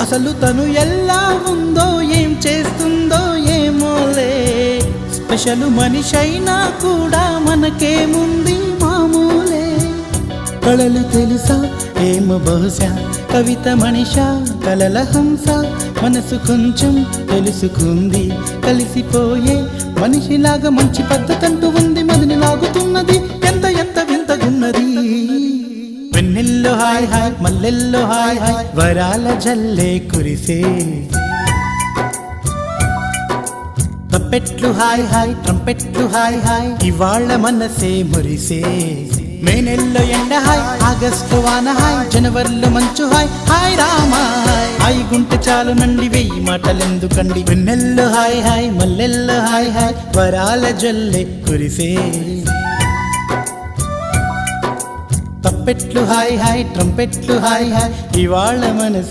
అసలు తను ఎలా ఉందో ఏం చేస్తుందో ఏమోలే, స్పెషల్ మనిషైనా కూడా మనకేముంది మామూలే. కళలు తెలుసా ఏమో బహుశా, కవిత మనిషా కలల హంస, మనసు కొంచెం తెలుసుకుంది కలిసిపోయే మనిషిలాగా, మంచి పద్ధతంటూ ఉంది మదిని లాగుతున్నది, ఎంత ఎంత వింతగున్నది. వెన్నెల్లో హాయ్ హాయ్ మల్లెల్లో హాయ్ హాయ్, వరాల జల్లే కురిసే. తప్పెట్లు హాయ్ హాయ్ ట్రంపెట్లు హాయ్ హాయ్, ఇవాళ మనసే మురిసే. మే నెలలో ఎండ హాయ్, ఆగస్టు వాన హాయ్, జనవరిలో మంచు హాయ్, హాయ్ రామా హాయ్. హాయ్ గుంటె చాలు నండి వెయ్యి మాటలెందుకండి, వెన్నెల్లో హాయ్ హాయ్ మల్లెల్లో హాయ్ హాయ్, వరాల జల్లే కురిసే. తప్పెట్లు హాయ్ హాయ్ ట్రంపెట్లు హాయ్ హాయ్, ఇవాళ మనసు